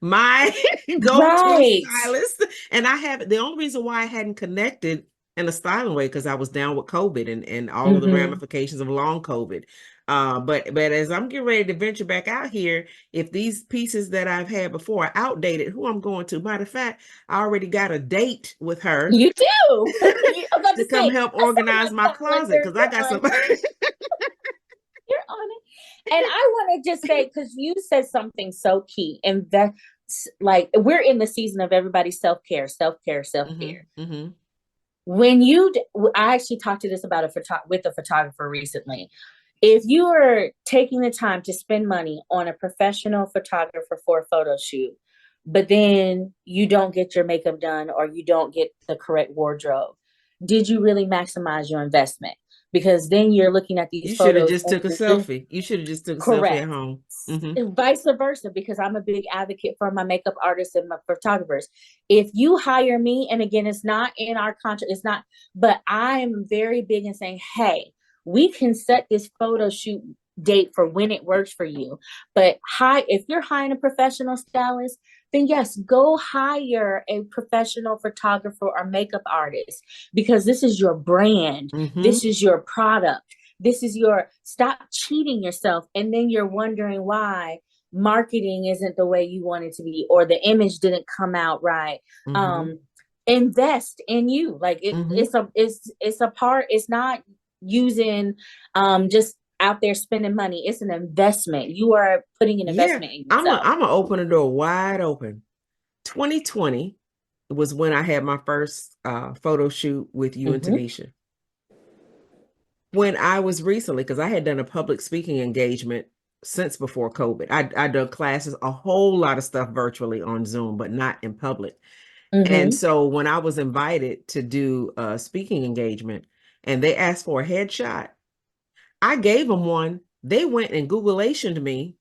my go-to Right. stylist. And I have the only reason why I hadn't connected in a styling way because I was down with COVID and all of the Mm-hmm. ramifications of long COVID. But as I'm getting ready to venture back out here, if these pieces that I've had before are outdated, who I'm going to? Matter of fact, I already got a date with her You do. I was about to to come say, help that's on organize my my closet calendar. because I got some. You're on it. And I want to just say, because you said something so key, and that's like, we're in the season of everybody's self-care, self-care, self-care. Mm-hmm, mm-hmm. When I actually talked to this about with a photographer recently. If you are taking the time to spend money on a professional photographer for a photo shoot, but then you don't get your makeup done or you don't get the correct wardrobe, did you really maximize your investment? Because then you're looking at these You should have photos just and took a you're selfie. You should have just took a selfie at correct. home. Mm-hmm. And vice versa, because I'm a big advocate for my makeup artists and my photographers. If you hire me, and again, it's not in our contract, it's not, but I'm very big in saying, hey, we can set this photo shoot date for when it works for you. But if you're hiring a professional stylist, then yes, go hire a professional photographer or makeup artist, because this is your brand. Mm-hmm. This is your product. This is stop cheating yourself. And then you're wondering why marketing isn't the way you want it to be, or the image didn't come out right. Mm-hmm. Invest in you. Like Mm-hmm. it's a part, it's not using just out there spending money. It's an investment. You are putting an Yeah. investment in I'm yourself. gonna open the door wide open. 2020 was when I had my first photo shoot with you and Mm-hmm. Tanisha. When I was recently, because I had done a public speaking engagement since before COVID. I done classes, a whole lot of stuff virtually on Zoom, but not in public. And Mm-hmm. so when I was invited to do a speaking engagement and they asked for a headshot, I gave them one. They went and Googleationed me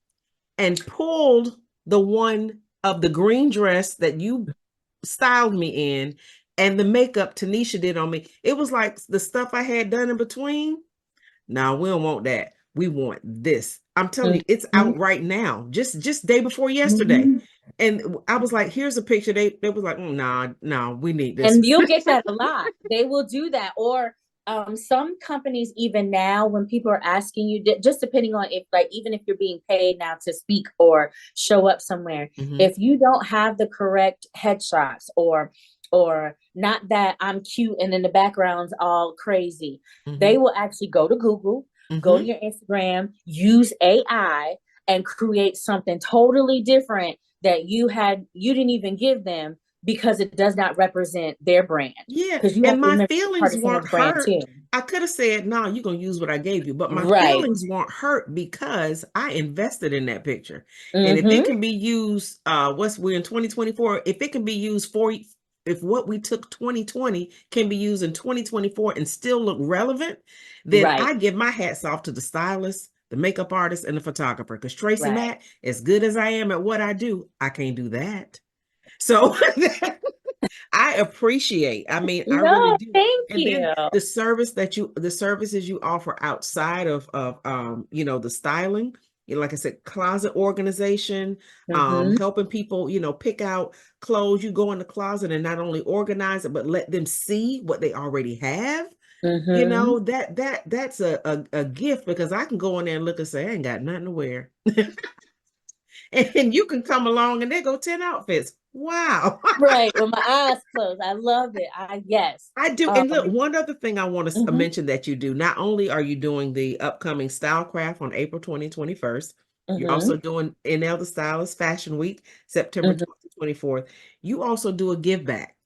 and pulled the one of the green dress that you styled me in and the makeup Tanisha did on me. It was like the stuff I had done in between. Now we don't want that. We want this. I'm telling you, it's Mm-hmm. out right now. Just day before yesterday. Mm-hmm. And I was like, here's a picture. They was like, nah, we need this. And you'll get that a lot. They will do that. Or some companies, even now, when people are asking you, just depending on if, like, even if you're being paid now to speak or show up somewhere, Mm-hmm. if you don't have the correct headshots, or not that I'm cute and then the background's all crazy, Mm-hmm. they will actually go to Google, go to your Instagram, use AI, and create something totally different that you didn't even give them, because it does not represent their brand. Yeah. Because you have And to my remember, part feelings of weren't someone's brand too. hurt. I could have said, no, you're going to use what I gave you. But my Right. feelings weren't hurt because I invested in that picture. And if it Mm-hmm. can be used, we're in 2024, if it can be used if what we took 2020 can be used in 2024 and still look relevant, then Right. I give my hats off to the stylist, the makeup artist, and the photographer. Because TracyMac, Right. as good as I am at what I do, I can't do that. So I appreciate, I mean, I really No, do. thank And then you. the services you offer outside of the styling, like I said, closet organization, Mm-hmm. helping people, pick out clothes. You go in the closet and not only organize it, but let them see what they already have. Mm-hmm. That's a gift, because I can go in there and look and say, I ain't got nothing to wear. And you can come along and there go 10 outfits. Wow. Right, with my eyes closed. I love it. Yes. I do. And look, one other thing I want to Mhm, mention that you do, not only are you doing the upcoming Stylecraft on April 2021st, you're mhm, also doing the Stylist Fashion Week, September mhm. 12th to 24th. You also do a give back.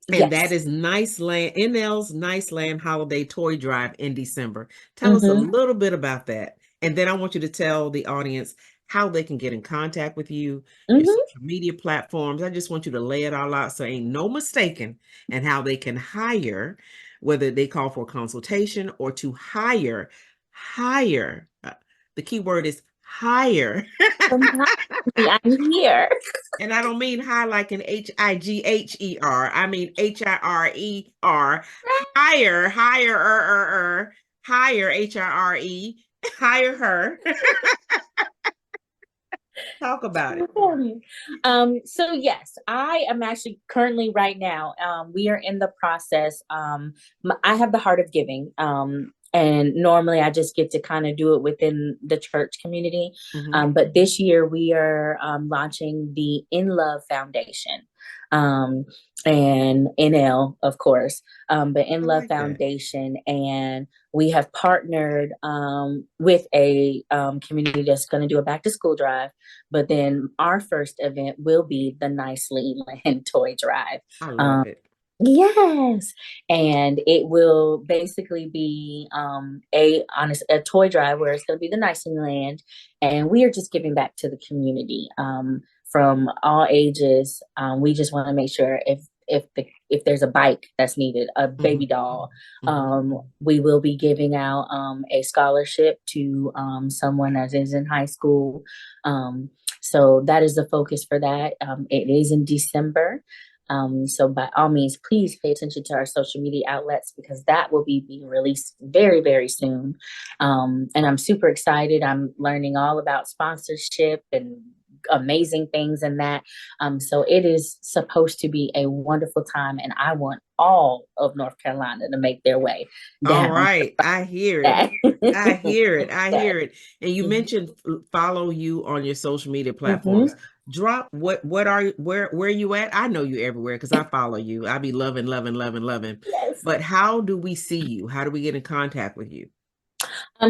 And that Yes. is Nice Land, NL's Nice Land Holiday Toy Drive in December. Tell us a Mhm, little bit about that. And then I want you to tell the audience how they can get in contact with you, your mhm. social media platforms. I just want you to lay it all out so ain't no mistaken, and how they can hire, whether they call for a consultation or to hire. The key word is hire. Come talk to me. I'm here. And I don't mean high like an Higher. I mean HIRER. Hire, hire, HIRE. Hire her. Talk about it. So yes, I am actually currently right now. We are in the process. I have the heart of giving. And normally I just get to kind of do it within the church community. Hmm. But this year we are launching the In Love Foundation. Um, and NL, of course, but In I Love like that. Foundation, and we have partnered with a community that's going to do a back to school drive. But then our first event will be the Nicely Land Toy Drive. I Um, love it. yes, and it will basically be a toy drive where it's going to be the Nicely Land, and we are just giving back to the community from all ages. We just want to make sure if there's a bike that's needed, a Hmm. baby doll, Hmm. we will be giving out a scholarship to someone that is in high school. So that is the focus for that. It is in December. So by all means, please pay attention to our social media outlets because that will be being released very, very soon. And I'm super excited. I'm learning all about sponsorship and amazing things in that. So it is supposed to be a wonderful time, and I want all of North Carolina to make their way All down right. I hear it. that. I hear it. I Yes. hear it. And you Mhm. mentioned follow you on your social media Mhm. platforms. Drop what are where you at? I know you everywhere because I follow you. I be loving, loving, loving, loving. Yes. But how do we see you? How do we get in contact with you?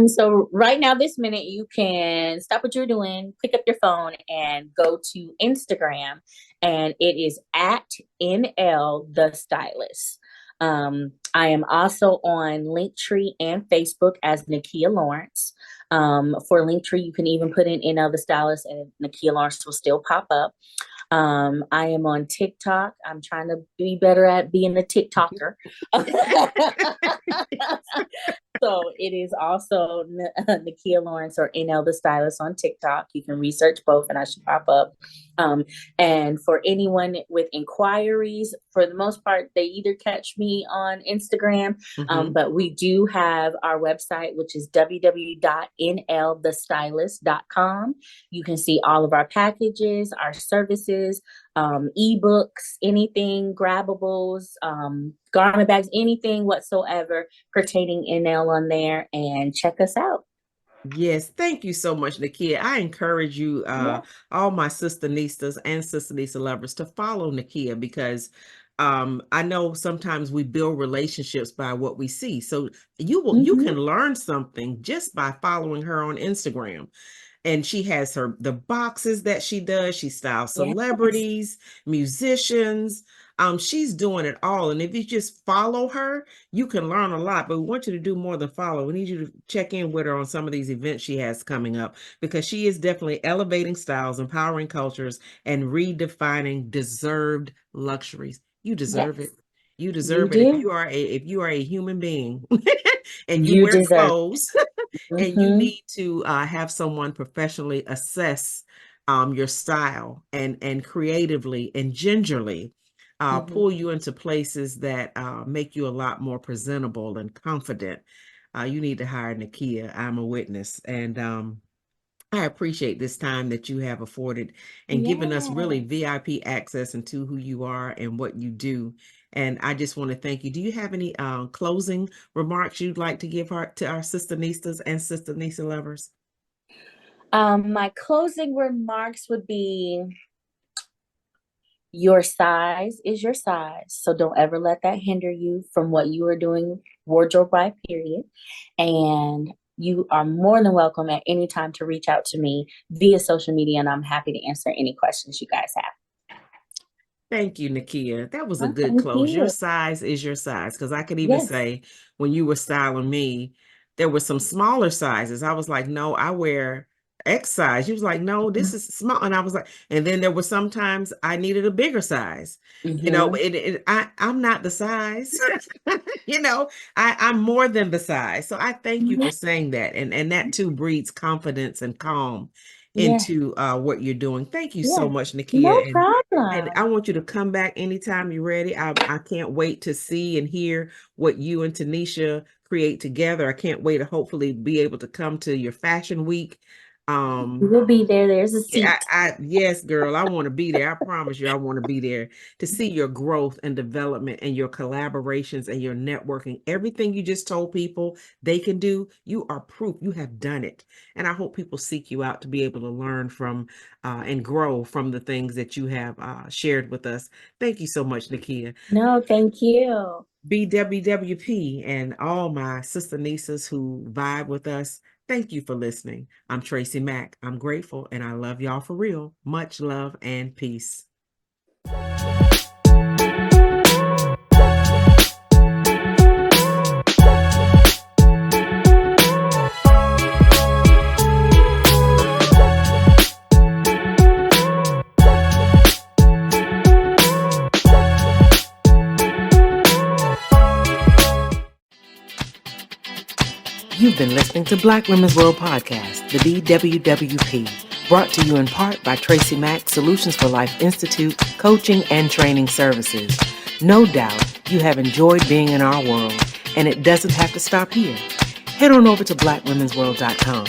So right now, this minute, you can stop what you're doing, pick up your phone, and go to Instagram, and it is at NL the Stylist. I am also on Linktree and Facebook as Nakia Lawrence. For Linktree, you can even put in NL the Stylist, and Nakia Lawrence will still pop up. I am on TikTok. I'm trying to be better at being a TikToker. So it is also Nakia Lawrence or NL the Stylist on TikTok. You can research both and I should pop up. Um, and for anyone with inquiries, for the most part, they either catch me on Instagram, Hmm. but we do have our website, which is www.nlthestylist.com. You can see all of our packages, our services, ebooks, anything, grabbables, garment bags, anything whatsoever pertaining NL on there, and check us out. Yes, thank you so much, Nakia. I encourage you, Yeah. all my sister Nistas and sister Nista lovers, to follow Nakia because I know sometimes we build relationships by what we see. So you Mm-hmm. can learn something just by following her on Instagram. And she has the boxes that she does. She styles Yes. celebrities, musicians. She's doing it all. And if you just follow her, you can learn a lot. But we want you to do more than follow. We need you to check in with her on some of these events she has coming up because she is definitely elevating styles, empowering cultures, and redefining deserved luxuries. You deserve it. Yes. You You deserve it. do. If you are a human being and you You wear deserve. clothes and you Mm-hmm. need to have someone professionally assess your style and creatively and gingerly Mm-hmm. pull you into places that make you a lot more presentable and confident. You need to hire Nakia. I'm a witness. And I appreciate this time that you have afforded and given us really Yes. VIP access into who you are and what you do. And I just want to thank you. Do you have any closing remarks you'd like to give to our Sister Nistas and Sister Nista lovers? My closing remarks would be your size is your size. So don't ever let that hinder you from what you are doing wardrobe-wise, period. And you are more than welcome at any time to reach out to me via social media, and I'm happy to answer any questions you guys have. Thank you, Nakia. That was a Oh, good thank close. Your you. size is your size. Because I could even Yes. say when you were styling me, there were some smaller sizes. I was like, no, I wear X size. You was like, no, this is small. And I was like, and then there were sometimes I needed a bigger size. You know, I'm not the size. You know, I'm more than the size. So I thank you for saying that. And that too breeds confidence and calm Yes. into what you're doing. Thank you so Yes. much, Nakia. No And problem. I want you to come back anytime you're ready. I can't wait to see and hear what you and Tanisha create together. I can't wait to hopefully be able to come to your fashion week. We'll be there. There's a seat. Yes, girl, I want to be there. I promise you, I want to be there to see your growth and development and your collaborations and your networking. Everything you just told people they can do, you are proof you have done it. And I hope people seek you out to be able to learn from and grow from the things that you have shared with us. Thank you so much, Nakia. No, thank you. BWWP and all my sister nieces who vibe with us. Thank you for listening. I'm TracyMac. I'm grateful and I love y'all for real. Much love and peace. You've been listening to Black Women's World Podcast, the BWWP, brought to you in part by TracyMac Solutions for Life Institute, coaching and training services. No doubt you have enjoyed being in our world, and it doesn't have to stop here. Head on over to blackwomensworld.com.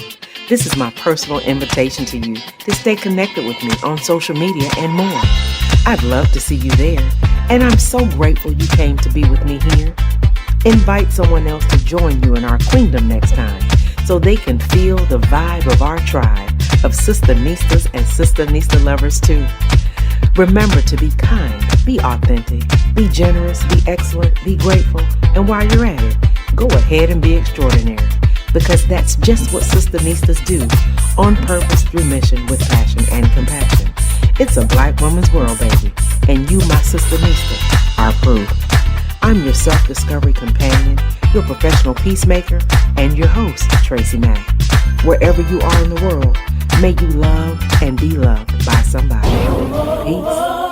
This is my personal invitation to you to stay connected with me on social media and more. I'd love to see you there, and I'm so grateful you came to be with me here. Invite someone else to join you in our queendom next time so they can feel the vibe of our tribe of SistaNistas and SistaNista Lovers too. Remember to be kind, be authentic, be generous, be excellent, be grateful, and while you're at it, go ahead and be extraordinary, because that's just what SistaNistas do, on purpose through mission with passion and compassion. It's a Black woman's world, baby, and you, my SistaNista, are proof. I'm your self-discovery companion, your professional peacemaker, and your host, TracyMac. Wherever you are in the world, may you love and be loved by somebody. Peace.